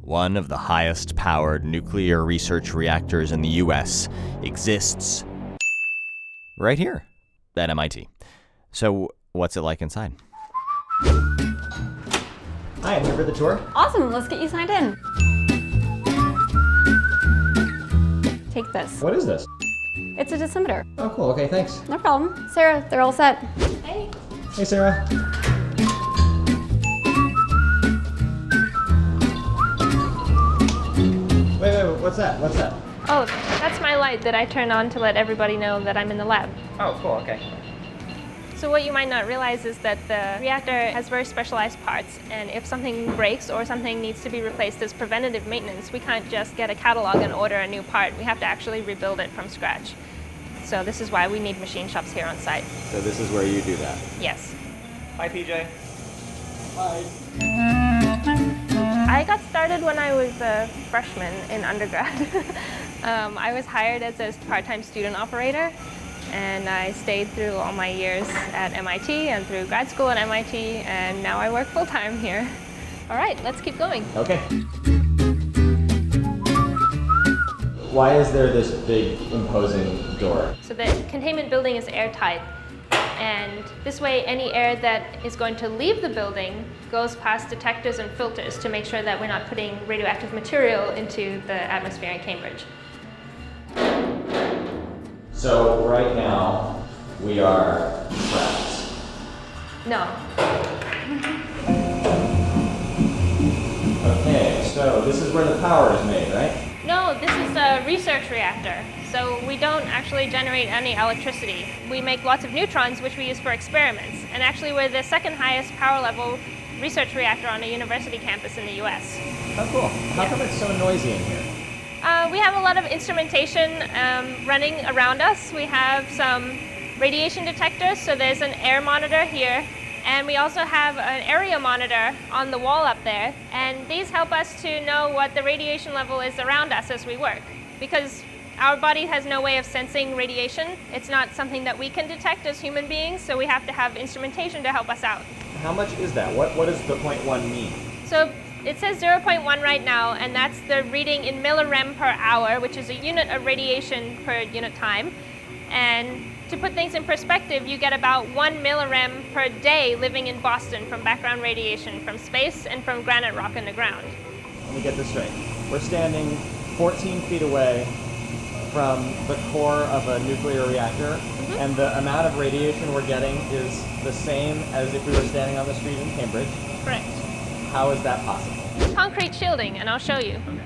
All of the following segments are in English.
one of the highest powered nuclear research reactors in the US, exists right here at MIT. So what's it like inside? Hi, I'm here for the tour. Awesome, let's get you signed in. Take this. What is this? It's a dosimeter. Oh, cool. Okay, thanks. No problem. Sarah, they're all set. Hey. Hey, Sarah. Wait, what's that? What's that? Oh, that's my light that I turn on to let everybody know that I'm in the lab. Oh, cool, okay. So what you might not realize is that the reactor has very specialized parts, and if something breaks or something needs to be replaced as preventative maintenance, we can't just get a catalog and order a new part. We have to actually rebuild it from scratch. So this is why we need machine shops here on site. So this is where you do that? Yes. Hi, PJ. Hi. I got started when I was a freshman in undergrad. I was hired as a part-time student operator, and I stayed through all my years at MIT and through grad school at MIT, and now I work full-time here. All right, let's keep going. Okay. Why is there this big imposing door? So the containment building is airtight, and this way any air that is going to leave the building goes past detectors and filters to make sure that we're not putting radioactive material into the atmosphere in Cambridge. So right now we are trapped. No. Okay, so this is where the power is made, right? No, this is a research reactor. So we don't actually generate any electricity. We make lots of neutrons, which we use for experiments. And actually we're the second highest power level research reactor on a university campus in the US. Oh, cool. How come it's so noisy in here? We have a lot of instrumentation running around us. We have some radiation detectors, so there's an air monitor here. And we also have an area monitor on the wall up there. And these help us to know what the radiation level is around us as we work. Because our body has no way of sensing radiation. It's not something that we can detect as human beings, so we have to have instrumentation to help us out. How much is that? What does the 0.1 mean? So it says 0.1 right now, and that's the reading in millirem per hour, which is a unit of radiation per unit time. And to put things in perspective, you get about 1 millirem per day living in Boston from background radiation from space and from granite rock in the ground. Let me get this straight. We're standing 14 feet away from the core of a nuclear reactor, and the amount of radiation we're getting is the same as if we were standing on the street in Cambridge. Correct. How is that possible? Concrete shielding, and I'll show you. Okay.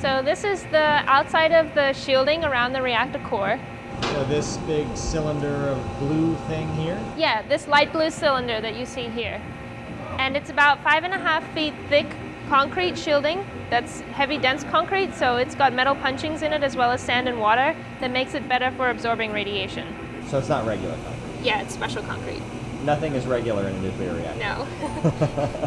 So this is the outside of the shielding around the reactor core. So this big cylinder of blue thing here? Yeah, this light blue cylinder that you see here. And it's about 5.5 feet thick concrete shielding. That's heavy, dense concrete, so it's got metal punchings in it as well as sand and water that makes it better for absorbing radiation. So it's not regular concrete? Yeah, it's special concrete. Nothing is regular in a nuclear reactor? No.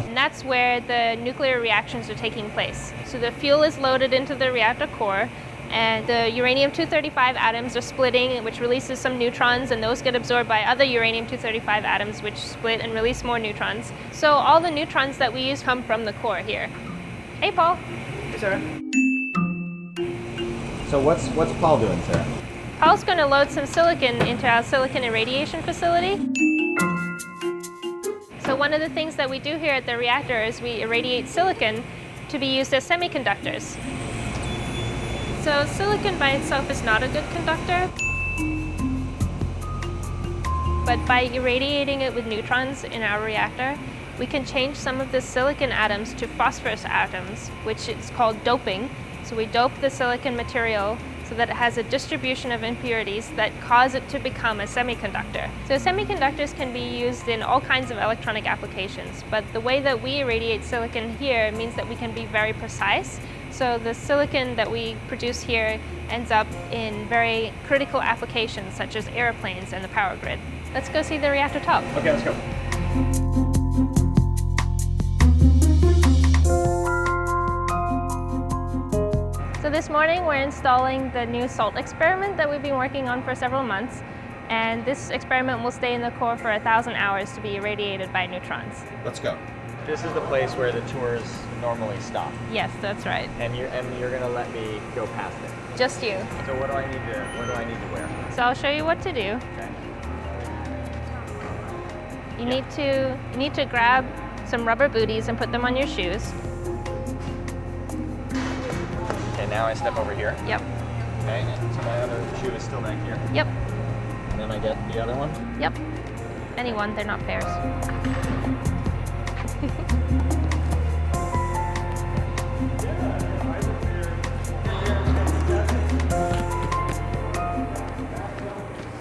And that's where the nuclear reactions are taking place. So the fuel is loaded into the reactor core, and the uranium-235 atoms are splitting, which releases some neutrons, and those get absorbed by other uranium-235 atoms, which split and release more neutrons. So all the neutrons that we use come from the core here. Hey, Paul. Hey, Sarah. So what's Paul doing, Sarah? Paul's going to load some silicon into our silicon irradiation facility. So one of the things that we do here at the reactor is we irradiate silicon to be used as semiconductors. So silicon by itself is not a good conductor, but by irradiating it with neutrons in our reactor, we can change some of the silicon atoms to phosphorus atoms, which is called doping. So we dope the silicon material so that it has a distribution of impurities that cause it to become a semiconductor. So semiconductors can be used in all kinds of electronic applications, but the way that we irradiate silicon here means that we can be very precise. So the silicon that we produce here ends up in very critical applications such as airplanes and the power grid. Let's go see the reactor top. Okay, let's go. So this morning we're installing the new SALT experiment that we've been working on for several months. And this experiment will stay in the core for 1,000 hours to be irradiated by neutrons. Let's go. this is the place where the tours normally stop, Yes, that's right. and you're gonna let me go past it. Just you. So what do I need to wear? So I'll show you what to do. Okay. You need to grab some rubber booties and put them on your shoes. Okay, now I step over here. Yep. Okay, and so my other shoe is still back here. Yep. And then I get the other one. Yep. Anyone, they're not pairs.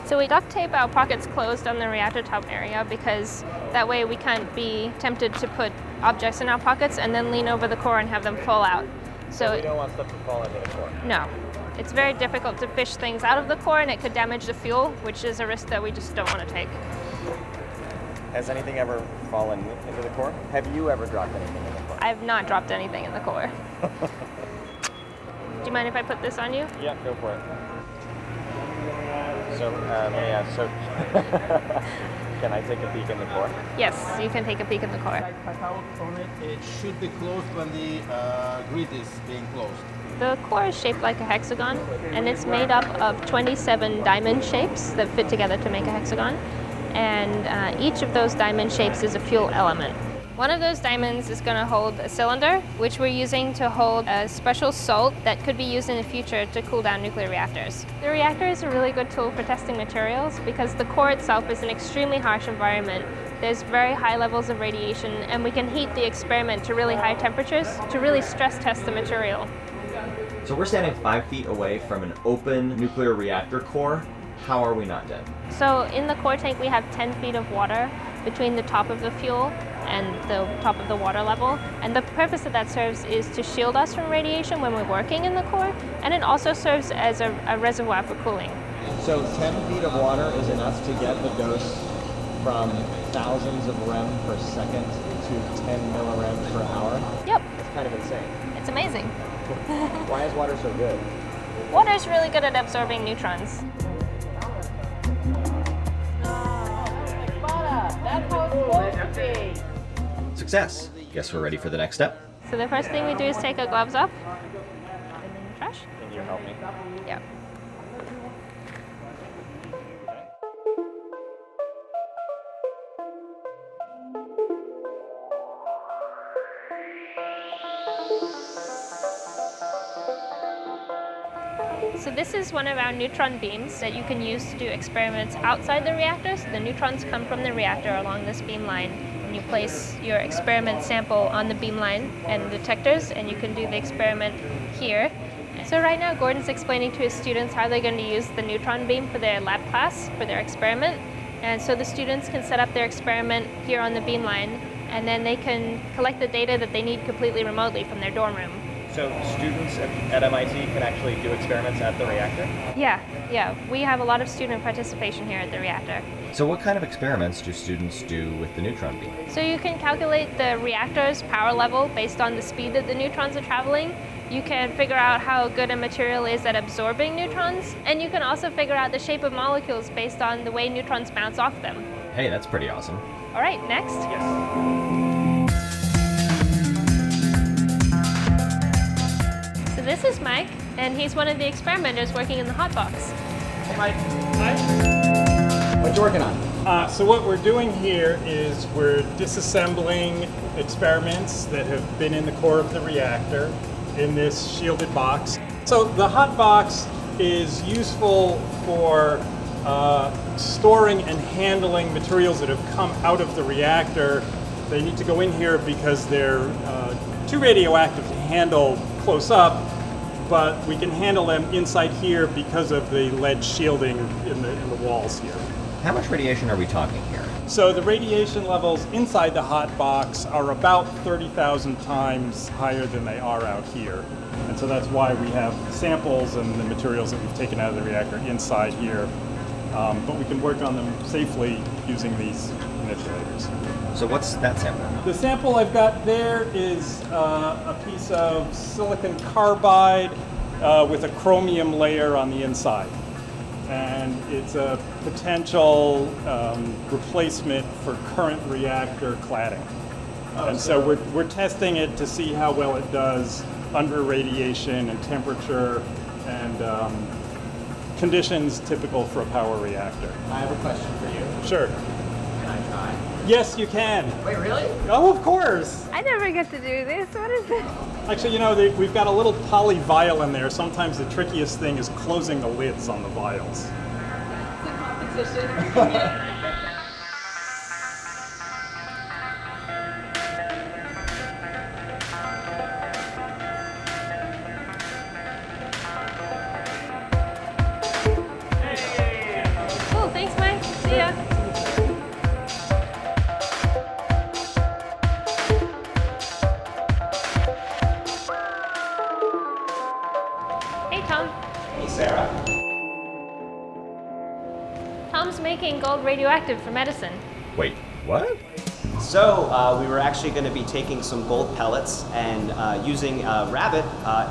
So we duct tape our pockets closed on the reactor top area because that way we can't be tempted to put objects in our pockets and then lean over the core and have them fall out. So we don't want stuff to fall into the core. No. It's very difficult to fish things out of the core and it could damage the fuel, which is a risk that we just don't want to take. Has anything ever fallen into the core? Have you ever dropped anything in the core? I have not dropped anything in the core. Do you mind if I put this on you? Yeah, go for it. So, yeah, so can I take a peek in the core? Yes, you can take a peek in the core. Cutout on it, it should be closed when the grid is being closed. The core is shaped like a hexagon, and it's made up of 27 diamond shapes that fit together to make a hexagon. And each of those diamond shapes is a fuel element. One of those diamonds is going to hold a cylinder, which we're using to hold a special salt that could be used in the future to cool down nuclear reactors. The reactor is a really good tool for testing materials because the core itself is an extremely harsh environment. There's very high levels of radiation, and we can heat the experiment to really high temperatures to really stress test the material. So we're standing 5 feet away from an open nuclear reactor core. How are we not dead? So in the core tank we have 10 feet of water between the top of the fuel and the top of the water level. And the purpose that that serves is to shield us from radiation when we're working in the core, and it also serves as a reservoir for cooling. So 10 feet of water is enough to get the dose from thousands of rem per second to 10 millirem per hour? Yep, It's kind of insane. it's amazing. Why is water so good? Water is really good at absorbing neutrons. That's how it's supposed to be. Success. Guess we're ready for the next step. So the first thing we do is take our gloves off. And in the trash. Can you help me? Yeah. So this is one of our neutron beams that you can use to do experiments outside the reactor. So the neutrons come from the reactor along this beam line, and you place your experiment sample on the beam line and detectors, and you can do the experiment here. So right now Gordon's explaining to his students how they're going to use the neutron beam for their lab class, for their experiment. And so the students can set up their experiment here on the beam line, and then they can collect the data that they need completely remotely from their dorm room. So students at MIT can actually do experiments at the reactor? Yeah. We have a lot of student participation here at the reactor. So what kind of experiments do students do with the neutron beam? So you can calculate the reactor's power level based on the speed that the neutrons are traveling. You can figure out how good a material is at absorbing neutrons, and you can also figure out the shape of molecules based on the way neutrons bounce off them. Hey, that's pretty awesome. All right, next. Yes. So this is Mike, and he's one of the experimenters working in the hot box. Hey, Mike. Hi. What you working on? So what we're doing here is we're disassembling experiments that have been in the core of the reactor in this shielded box. So the hot box is useful for storing and handling materials that have come out of the reactor. They need to go in here because they're too radioactive to handle close up, but we can handle them inside here because of the lead shielding in the walls here. How much radiation are we talking here? So the radiation levels inside the hot box are about 30,000 times higher than they are out here. And so that's why we have samples and the materials that we've taken out of the reactor inside here. But we can work on them safely using these manipulators. So what's that sample? The sample I've got there is a piece of silicon carbide with a chromium layer on the inside. And it's a potential replacement for current reactor cladding. And so we're testing it to see how well it does under radiation and temperature and conditions typical for a power reactor. I have a question for you. Sure. Can I try? Yes, you can. Wait, really? Oh, of course. I never get to do this. What is this? Actually, you know, we've got a little poly vial in there. Sometimes the trickiest thing is closing the lids on the vials. It's a competition. Cool, thanks, Mike. See ya. Hey, Tom. Hey, Sarah. Tom's making gold radioactive for medicine. Wait, what? So we were actually going to be taking some gold pellets and using a rabbit,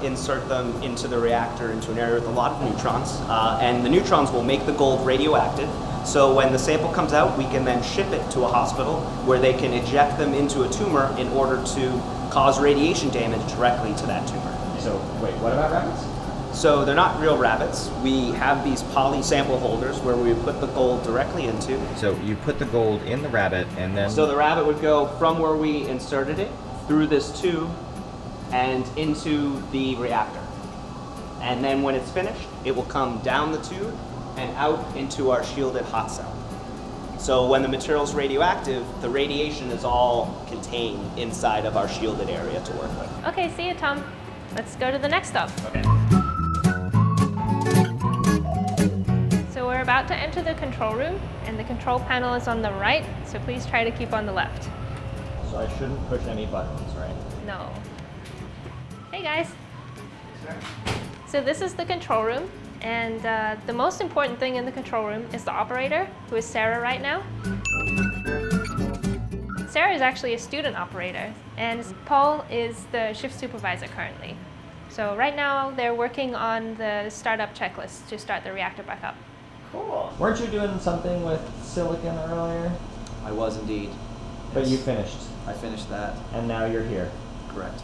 insert them into the reactor into an area with a lot of neutrons. And the neutrons will make the gold radioactive. So when the sample comes out, we can then ship it to a hospital where they can eject them into a tumor in order to cause radiation damage directly to that tumor. So, wait, what about rabbits? So they're not real rabbits. We have these poly sample holders where we put the gold directly into. So you put the gold in the rabbit and then... So the rabbit would go from where we inserted it through this tube and into the reactor. And then when it's finished, it will come down the tube and out into our shielded hot cell. So when the material's radioactive, the radiation is all contained inside of our shielded area to work with. Okay, see you, Tom. Let's go to the next stop. Okay. So we're about to enter the control room, and the control panel is on the right, so please try to keep on the left. So I shouldn't push any buttons, right? No. Hey guys. So this is the control room, and the most important thing in the control room is the operator, who is Sarah right now. Sarah is actually a student operator, and Paul is the shift supervisor currently. So right now they're working on the startup checklist to start the reactor back up. Cool. Weren't you doing something with silicon earlier? I was indeed. But you finished, I finished that. and now you're here. Correct.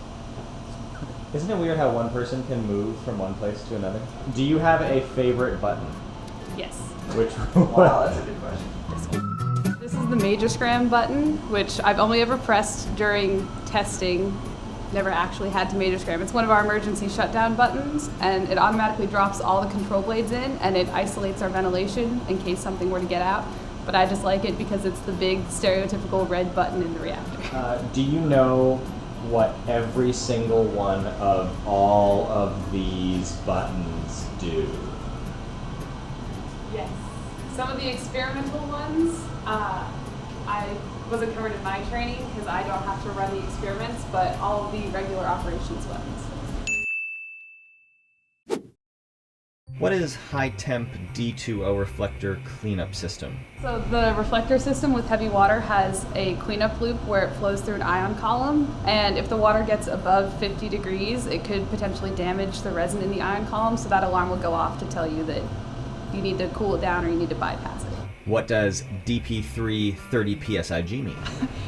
Isn't it weird how one person can move from one place to another? Do you have a favorite button? Yes. Which Wow, that's a good question. This is the major scram button, which I've only ever pressed during testing. Never actually had to major scram. It's one of our emergency shutdown buttons, and it automatically drops all the control blades in, and it isolates our ventilation in case something were to get out. But I just like it because it's the big stereotypical red button in the reactor. Do you know what every single one of all of these buttons do? Yes. Some of the experimental ones, I wasn't covered in my training because I don't have to run the experiments, but all of the regular operations buttons. What is high temp D2O reflector cleanup system? So the reflector system with heavy water has a cleanup loop where it flows through an ion column, and if the water gets above 50 degrees, it could potentially damage the resin in the ion column, so that alarm will go off to tell you that you need to cool it down or you need to bypass it. What does DP3 30 PSIG mean?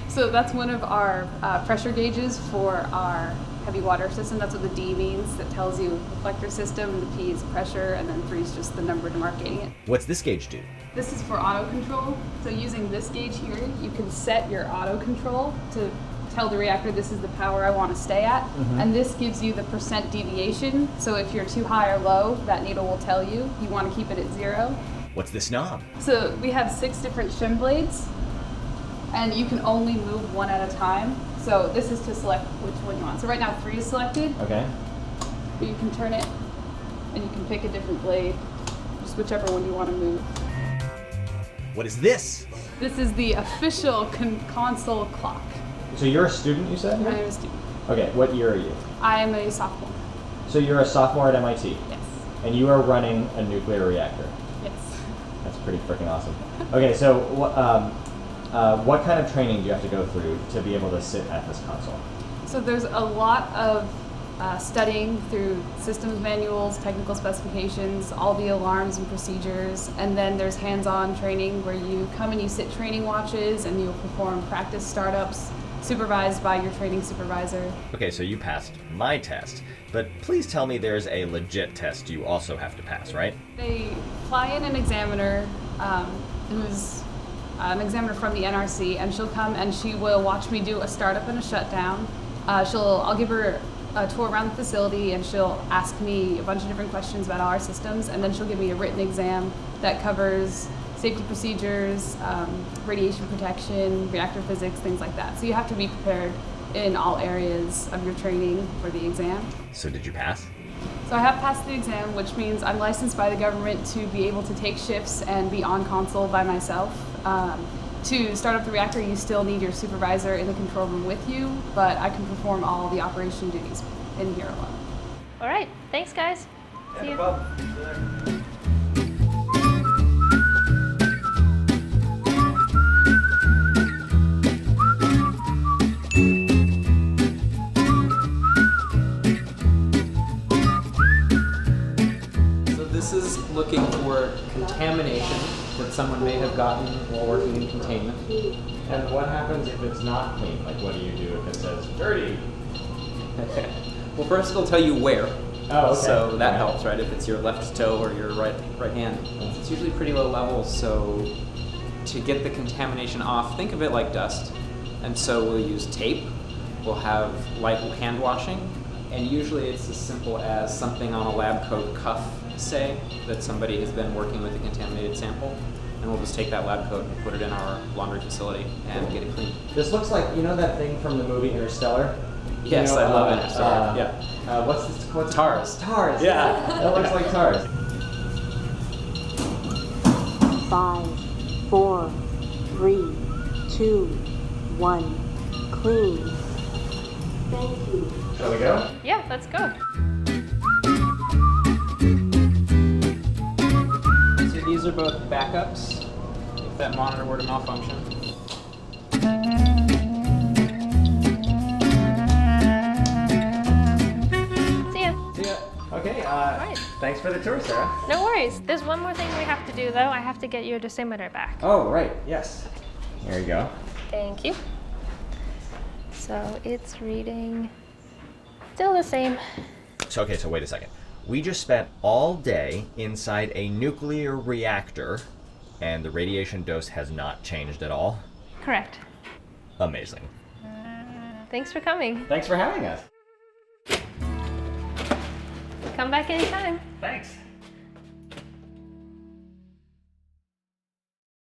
So that's one of our pressure gauges for our heavy water system. That's what the D means. That tells you reflector system, the P is pressure, and then 3 is just the number demarcating it. What's this gauge do? This is for auto control. So using this gauge here, you can set your auto control to tell the reactor this is the power I want to stay at. And this gives you the percent deviation. So if you're too high or low, that needle will tell you. You want to keep it at 0. What's this knob? So we have 6 different shim blades, and you can only move one at a time. So this is to select which one you want. So right now 3 is selected, Okay. but you can turn it and you can pick a different blade, just whichever one you want to move. What is this? This is the official console clock. So you're a student, you said? I am a student. Okay, what year are you? I am a sophomore. So you're a sophomore at MIT, Yes. and you are running a nuclear reactor. Yes. That's pretty freaking awesome. Okay, so what kind of training do you have to go through to be able to sit at this console? So there's a lot of studying through systems manuals, technical specifications, all the alarms and procedures, and then there's hands-on training where you come and you sit training watches and you'll perform practice startups supervised by your training supervisor. Okay, so you passed my test, but please tell me there's a legit test you also have to pass, right? They fly in an examiner who's an examiner from the NRC, and she'll come and she will watch me do a startup and a shutdown. I'll give her a tour around the facility, and she'll ask me a bunch of different questions about all our systems, and then she'll give me a written exam that covers safety procedures, radiation protection, reactor physics, things like that. So you have to be prepared in all areas of your training for the exam. So did you pass? So I have passed the exam, which means I'm licensed by the government to be able to take shifts and be on console by myself. To start up the reactor, you still need your supervisor in the control room with you, but I can perform all the operation duties in here alone. All right, thanks guys. See you. So this is looking for contamination that someone may have gotten while working in containment. And what happens if it's not clean? Like, what do you do if it says dirty? Well, first it'll tell you where. Oh, okay. So that Okay. helps, right? If it's your left toe or your right hand. It's usually pretty low levels, so to get the contamination off, think of it like dust. And so we'll use tape, we'll have light hand washing, and usually it's as simple as something on a lab coat cuff, say, that somebody has been working with a contaminated sample, and we'll just take that lab coat and put it in our laundry facility and get it clean. This looks like, you know that thing from the movie Interstellar? Yes, You know, I love Interstellar. Yeah. What's this? What's Tars. Tars. Yeah. That looks like tars. 5, 4, 3, 2, 1. Clean. Thank you. Shall we go? Yeah, let's go. So these are both backups if that monitor were to malfunction. See ya. See ya. Okay, right. Thanks for the tour, Sarah. No worries. There's one more thing we have to do though. I have to get your dosimeter back. Oh, right, yes. There you go. Thank you. So it's reading still the same. So, okay, so wait a second. We just spent all day inside a nuclear reactor, and the radiation dose has not changed at all? Correct. Amazing. Thanks for coming. Thanks for having us. Come back anytime. Thanks.